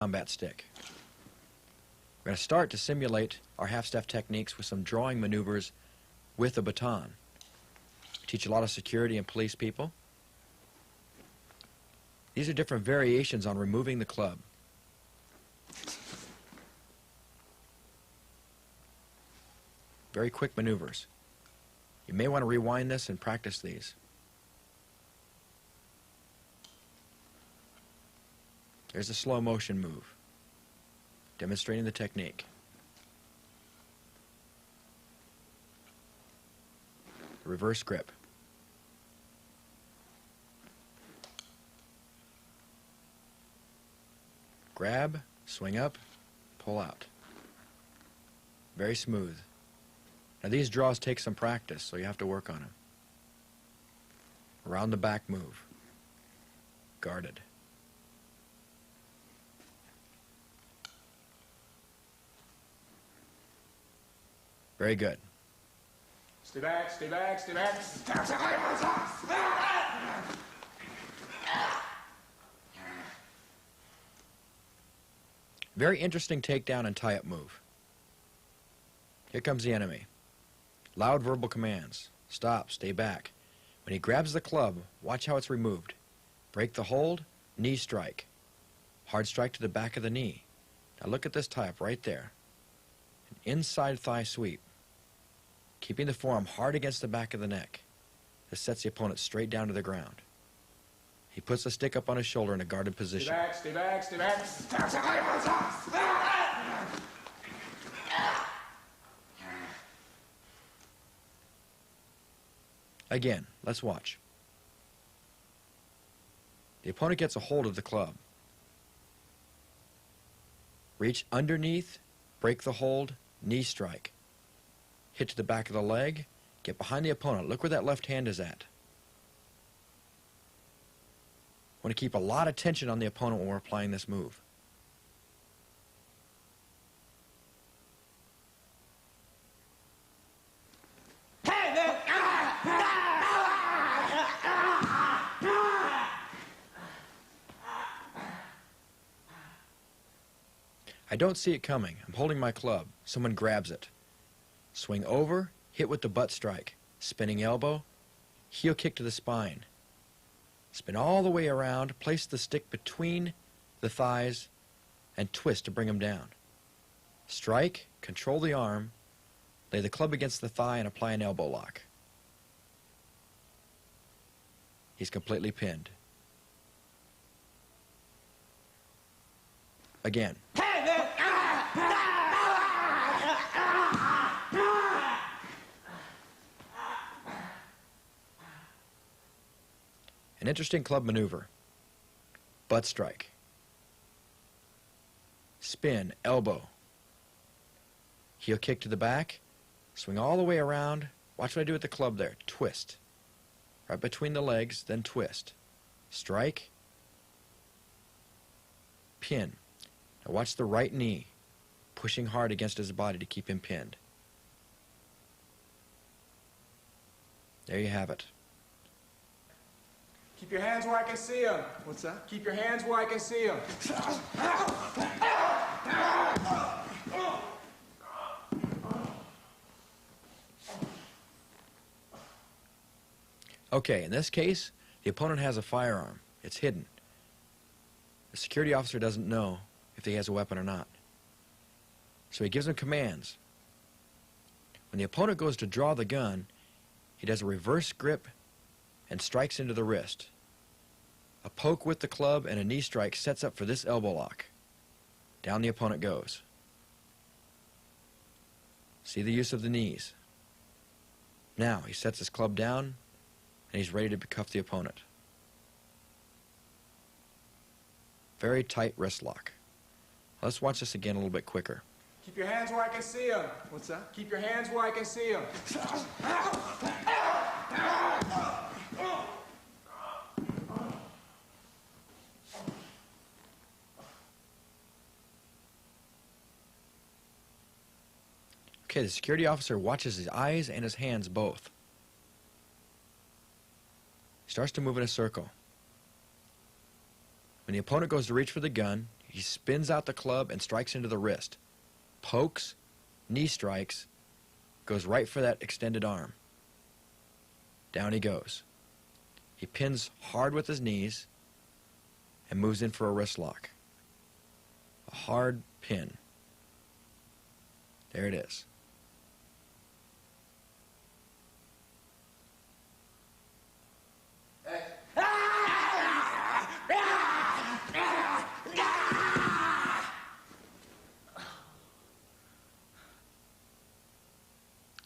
combat stick. We're going to start to simulate our half-staff techniques with some drawing maneuvers with a baton. We teach a lot of security and police people. These are different variations on removing the club. Very quick maneuvers. You may want to rewind this and practice these. There's a slow motion move, demonstrating the technique. Reverse grip. Grab, swing up, pull out. Very smooth. Now these draws take some practice, so you have to work on them. Around the back move. Guarded. Very good. Stay back, stay back, stay back. Very interesting takedown and tie-up move. Here comes the enemy. Loud verbal commands. Stop, stay back. When he grabs the club, watch how it's removed. Break the hold, knee strike. Hard strike to the back of the knee. Now look at this tie-up right there. An inside thigh sweep. Keeping the forearm hard against the back of the neck. This sets the opponent straight down to the ground. He puts the stick up on his shoulder in a guarded position. Stay back, stay back, stay back. Again, let's watch. The opponent gets a hold of the club. Reach underneath, break the hold, knee strike. Hit to the back of the leg, get behind the opponent. Look where that left hand is at. Want to keep a lot of tension on the opponent when we're applying this move. I don't see it coming. I'm holding my club. Someone grabs it. Swing over, hit with the butt strike. Spinning elbow, heel kick to the spine. Spin all the way around, place the stick between the thighs, and twist to bring him down. Strike, control the arm, lay the club against the thigh and apply an elbow lock. He's completely pinned. Again. An interesting club maneuver. Butt strike. Spin, elbow. Heel kick to the back. Swing all the way around. Watch what I do with the club there. Twist. Right between the legs, then twist. Strike. Pin. Now watch the right knee. Pushing hard against his body to keep him pinned. There you have it. Keep your hands where I can see them. What's that? Keep your hands where I can see them. Okay, in this case, the opponent has a firearm. It's hidden. The security officer doesn't know if he has a weapon or not. So he gives him commands. When the opponent goes to draw the gun, he does a reverse grip and strikes into the wrist. A poke with the club and a knee strike sets up for this elbow lock. Down the opponent goes. See the use of the knees. Now he sets his club down and he's ready to cuff the opponent. Very tight wrist lock. Let's watch this again a little bit quicker. Keep your hands where I can see them. What's that? Keep your hands where I can see them. Okay, the security officer watches his eyes and his hands both. He starts to move in a circle. When the opponent goes to reach for the gun, He spins out the club and strikes into the wrist. Pokes, knee strikes, goes right for that extended arm. Down he goes. He pins hard with his knees and moves in for a wrist lock. A hard pin. There it is.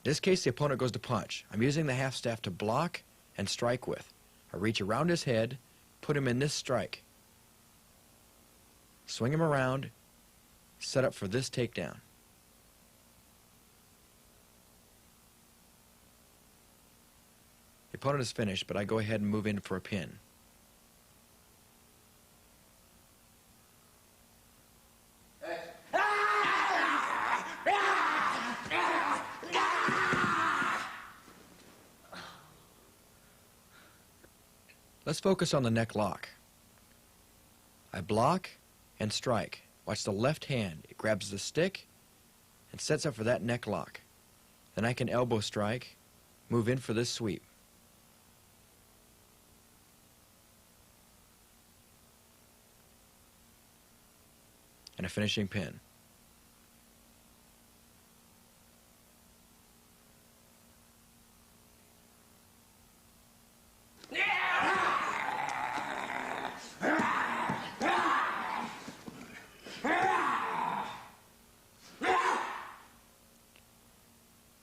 In this case, the opponent goes to punch. I'm using the half staff to block and strike with. I reach around his head, put him in this strike. Swing him around, set up for this takedown. The opponent is finished, but I go ahead and move in for a pin. Let's focus on the neck lock. I block and strike. Watch the left hand. It grabs the stick and sets up for that neck lock. Then I can elbow strike, move in for this sweep. And a finishing pin.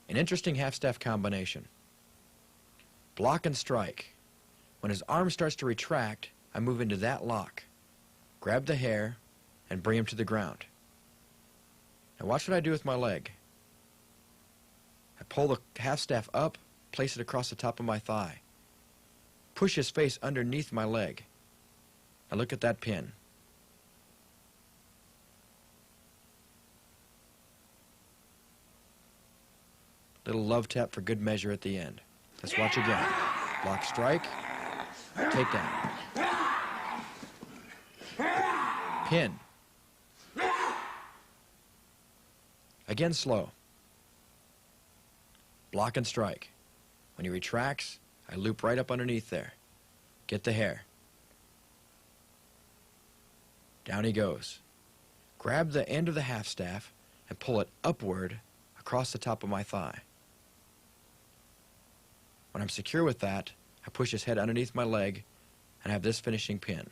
An interesting half-staff combination. Block and strike. When his arm starts to retract, I move into that lock. Grab the hair and bring him to the ground. Now watch what I do with my leg. I pull the half-staff up, place it across the top of my thigh. Push his face underneath my leg. Now look at that pin. Little love tap for good measure at the end. Let's watch again. Block, strike, takedown. Pin. Again slow. Block and strike. When he retracts, I loop right up underneath there. Get the hair. Down he goes. Grab the end of the half staff and pull it upward across the top of my thigh. When I'm secure with that, I push his head underneath my leg and have this finishing pin.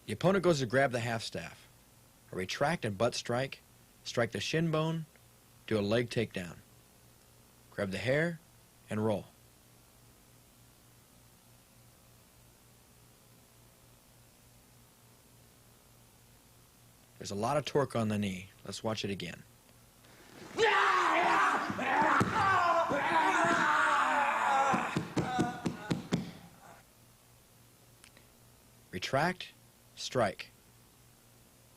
The opponent goes to grab the half staff. I retract and butt strike, strike the shin bone, do a leg takedown. Grab the hair and roll. There's a lot of torque on the knee. Let's watch it again. Retract, strike.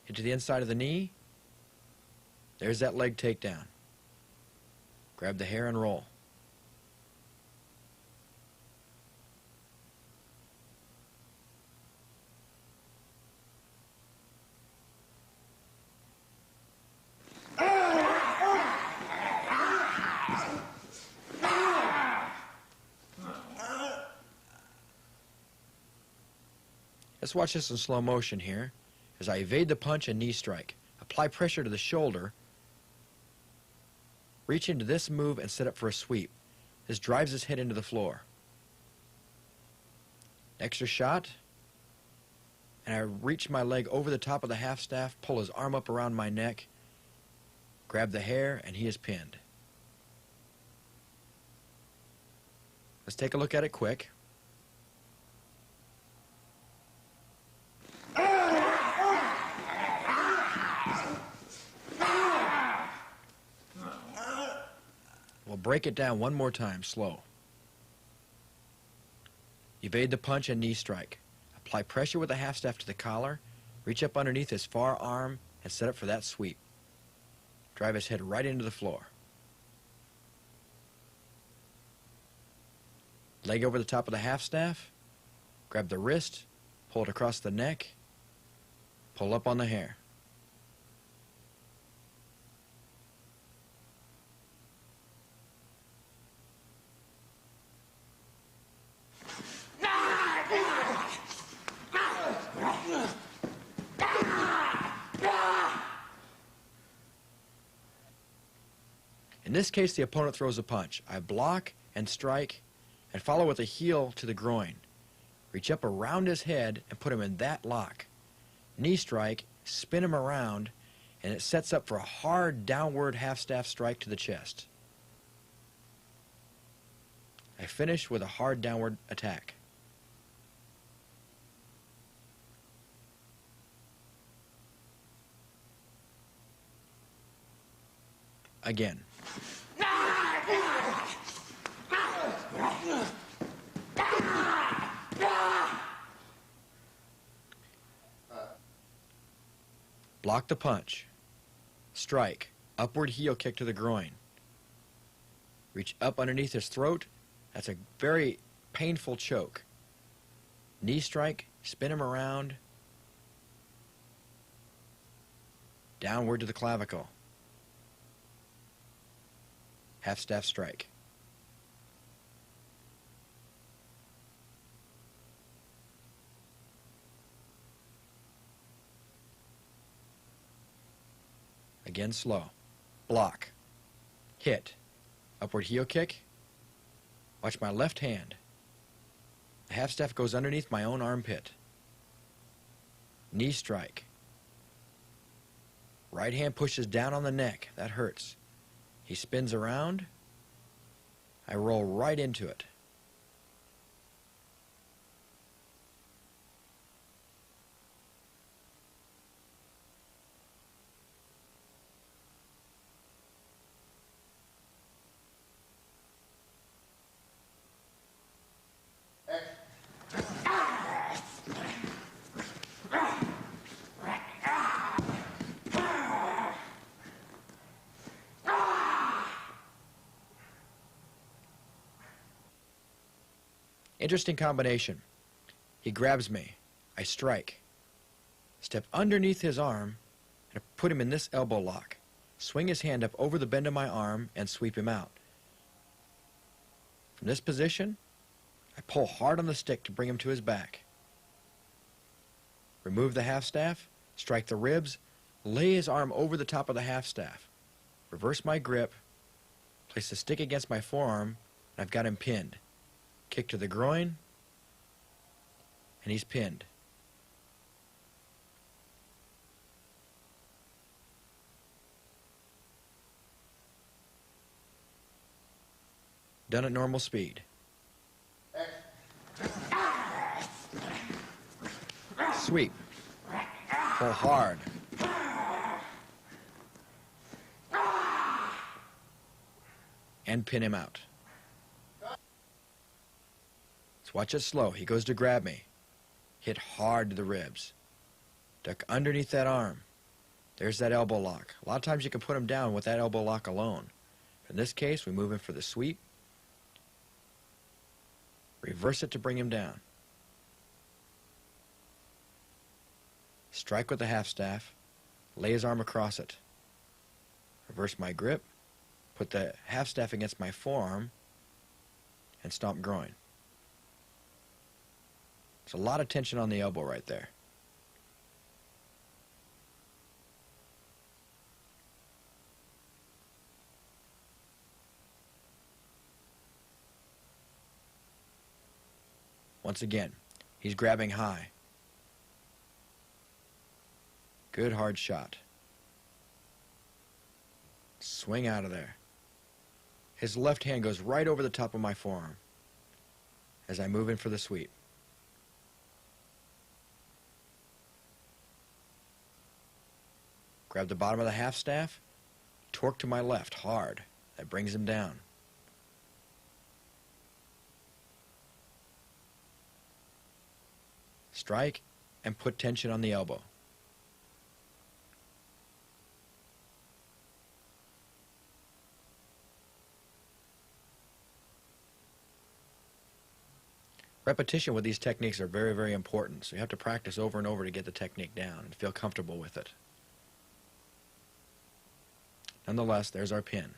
Hit to the inside of the knee. There's that leg takedown. Grab the hair and roll. Let's watch this in slow motion here as I evade the punch and knee strike. Apply pressure to the shoulder. Reach into this move and set up for a sweep. This drives his head into the floor. Extra shot. And I reach my leg over the top of the half staff, pull his arm up around my neck, grab the hair, and he is pinned. Let's take a look at it quick. We'll break it down one more time, slow. Evade the punch and knee strike. Apply pressure with the half staff to the collar Reach up underneath his far arm and set up for that sweep. Drive his head right into the floor. Leg over the top of the half-staff. Grab the wrist, pull it across the neck, pull up on the hair. In this case, the opponent throws a punch. I block and strike and follow with a heel to the groin. Reach up around his head and put him in that lock. Knee strike, spin him around, and it sets up for a hard downward half-staff strike to the chest. I finish with a hard downward attack. Again. Block the punch. Strike. Upward heel kick to the groin. Reach up underneath his throat. That's a very painful choke. Knee strike. Spin him around. Downward to the clavicle. Half-staff strike. Again slow. Block. Hit. Upward heel kick. Watch my left hand. The half-staff goes underneath my own armpit. Knee strike. Right hand pushes down on the neck. That hurts. He spins around. I roll right into it. Interesting combination. He grabs me. I strike. Step underneath his arm and put him in this elbow lock. Swing his hand up over the bend of my arm and sweep him out. From this position, I pull hard on the stick to bring him to his back. Remove the half-staff, strike the ribs, lay his arm over the top of the half-staff. Reverse my grip, place the stick against my forearm, and I've got him pinned. Kick to the groin, and he's pinned. Done at normal speed. Sweep. Pull hard. And pin him out. Let's watch it slow. He goes to grab me. Hit hard to the ribs. Duck underneath that arm. There's that elbow lock. A lot of times you can put him down with that elbow lock alone. In this case, we move in for the sweep. Reverse it to bring him down. Strike with the half-staff. Lay his arm across it. Reverse my grip. Put the half-staff against my forearm. And stomp groin. There's a lot of tension on the elbow right there. Once again, he's grabbing high. Good hard shot. Swing out of there. His left hand goes right over the top of my forearm as I move in for the sweep. Grab the bottom of the half-staff, torque to my left hard. That brings him down. Strike and put tension on the elbow. Repetition with these techniques are very, very important, so you have to practice over and over to get the technique down and feel comfortable with it. Nonetheless, there's our pin.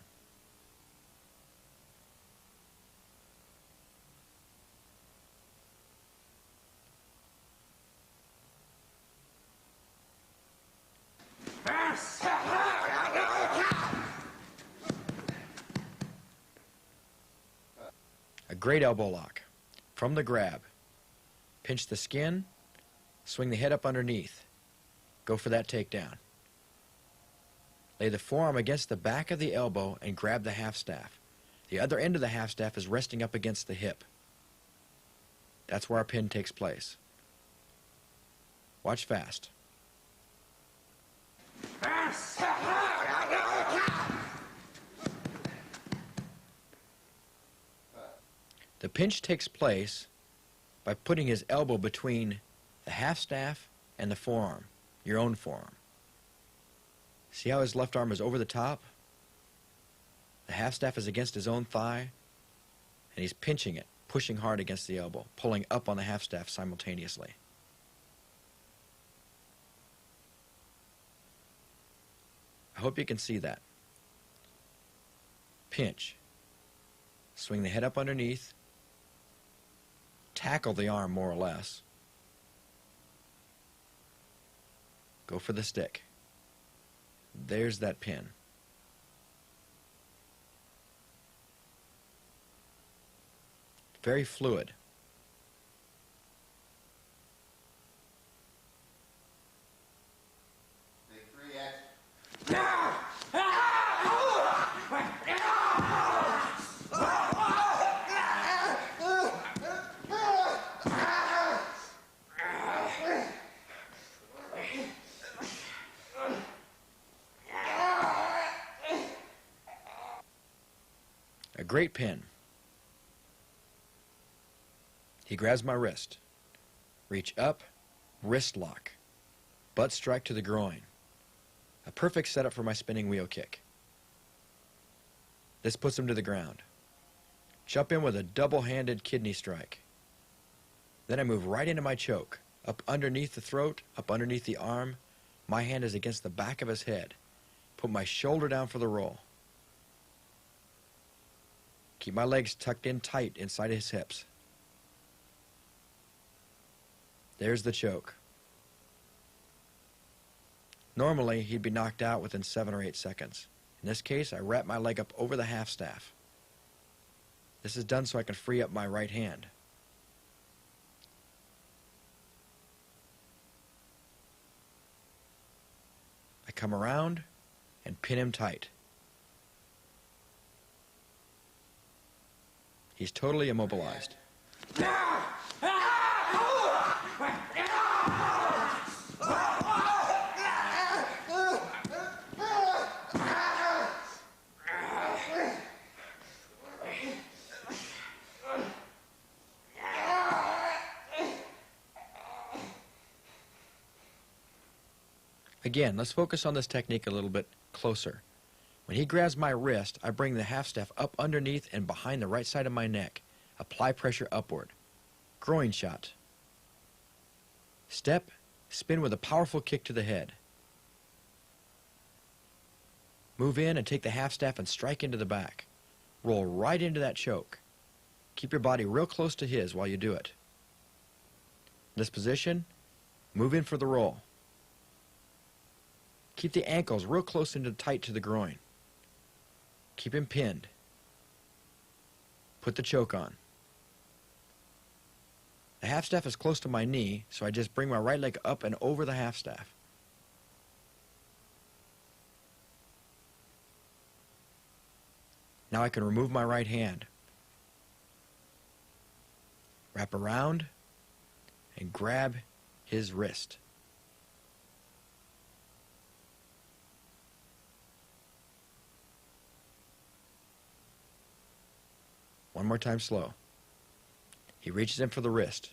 A great elbow lock. From the grab, pinch the skin, swing the head up underneath. Go for that takedown. Lay the forearm against the back of the elbow and grab the half staff. The other end of the half staff is resting up against the hip. That's where our pin takes place. Watch fast. The pinch takes place by putting his elbow between the half staff and the forearm, your own forearm. See how his left arm is over the top? The half staff is against his own thigh, and he's pinching it, pushing hard against the elbow, pulling up on the half staff simultaneously. I hope you can see that. Pinch. Swing the head up underneath. Tackle the arm more or less. Go for the stick. There's that pin. Very fluid. A great pin. He grabs my wrist. Reach up, wrist lock. Butt strike to the groin. A perfect setup for my spinning wheel kick. This puts him to the ground. Jump in with a double-handed kidney strike. Then I move right into my choke. Up underneath the throat, up underneath the arm. My hand is against the back of his head. Put my shoulder down for the roll. Keep my legs tucked in tight inside his hips. There's the choke. Normally, he'd be knocked out within 7 or 8 seconds. In this case, I wrap my leg up over the half staff. This is done so I can free up my right hand. I come around and pin him tight. He's totally immobilized. Again, let's focus on this technique a little bit closer. When he grabs my wrist, I bring the half staff up underneath and behind the right side of my neck. Apply pressure upward. Groin shot. Step, spin with a powerful kick to the head. Move in and take the half staff and strike into the back. Roll right into that choke. Keep your body real close to his while you do it. In this position, move in for the roll. Keep the ankles real close and tight to the groin. Keep him pinned. Put the choke on. The half staff is close to my knee, so I just bring my right leg up and over the half staff. Now I can remove my right hand. Wrap around and grab his wrist. One more time slow. He reaches in for the wrist.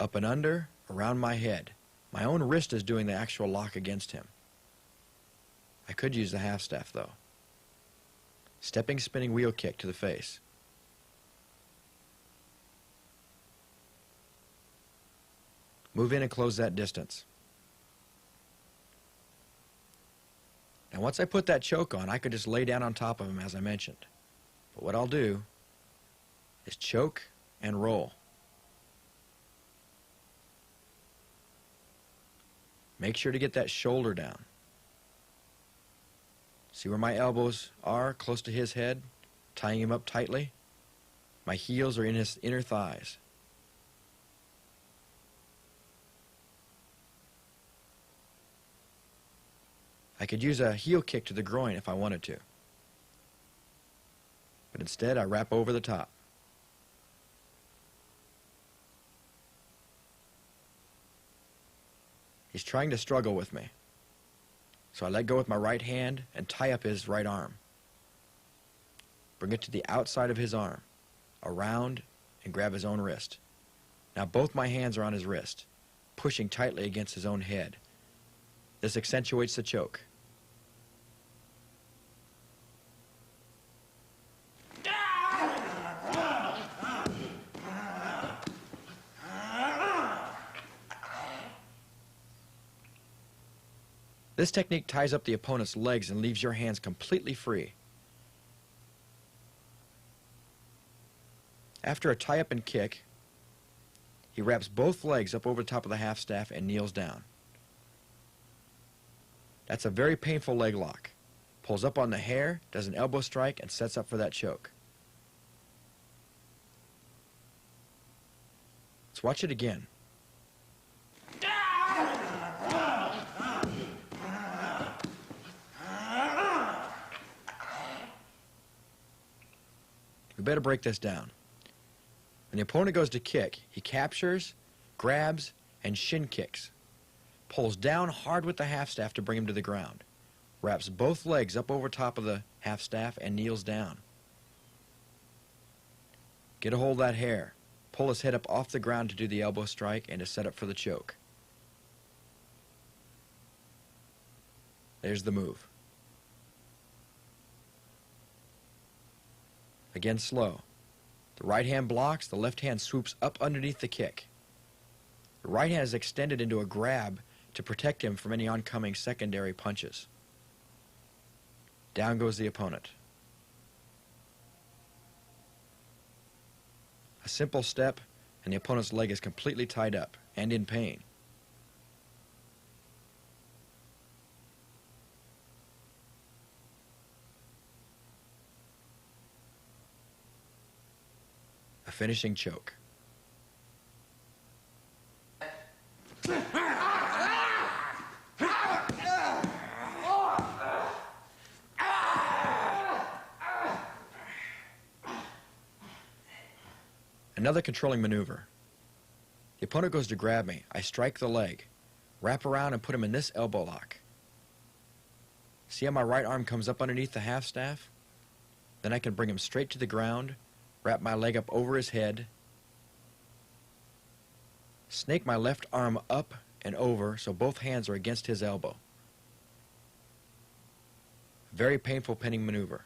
Up and under, around my head. My own wrist is doing the actual lock against him. I could use the half staff though. Stepping spinning wheel kick to the face. Move in and close that distance. Now once I put that choke on, I could just lay down on top of him as I mentioned. But what I'll do is choke and roll. Make sure to get that shoulder down. See where my elbows are, close to his head, tying him up tightly? My heels are in his inner thighs. I could use a heel kick to the groin if I wanted to. But instead, I wrap over the top. He's trying to struggle with me. So I let go with my right hand and tie up his right arm. Bring it to the outside of his arm, around, and grab his own wrist. Now both my hands are on his wrist, pushing tightly against his own head. This accentuates the choke. This technique ties up the opponent's legs and leaves your hands completely free. After a tie-up and kick, he wraps both legs up over the top of the half-staff and kneels down. That's a very painful leg lock. Pulls up on the hair, does an elbow strike, and sets up for that choke. Let's watch it again. We better break this down. When the opponent goes to kick, he captures, grabs, and shin kicks. Pulls down hard with the half-staff to bring him to the ground. Wraps both legs up over top of the half-staff and kneels down. Get a hold of that hair. Pull his head up off the ground to do the elbow strike and to set up for the choke. There's the move. Again, slow. The right hand blocks, the left hand swoops up underneath the kick. The right hand is extended into a grab to protect him from any oncoming secondary punches. Down goes the opponent. A simple step, and the opponent's leg is completely tied up and in pain. A finishing choke. Another controlling maneuver. The opponent goes to grab me. I strike the leg, wrap around and put him in this elbow lock. See how my right arm comes up underneath the half staff? Then I can bring him straight to the ground, wrap my leg up over his head, snake my left arm up and over so both hands are against his elbow. Very painful pinning maneuver.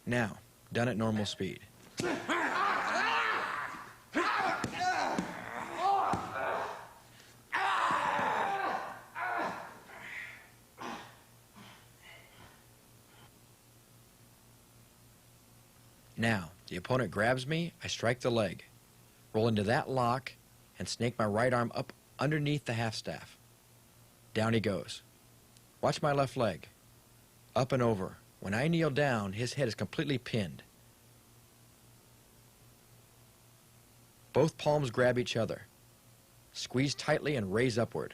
Now, done at normal speed. Now, the opponent grabs me, I strike the leg, roll into that lock, and snake my right arm up underneath the half-staff. Down he goes. Watch my left leg. Up and over. When I kneel down, his head is completely pinned. Both palms grab each other. Squeeze tightly and raise upward.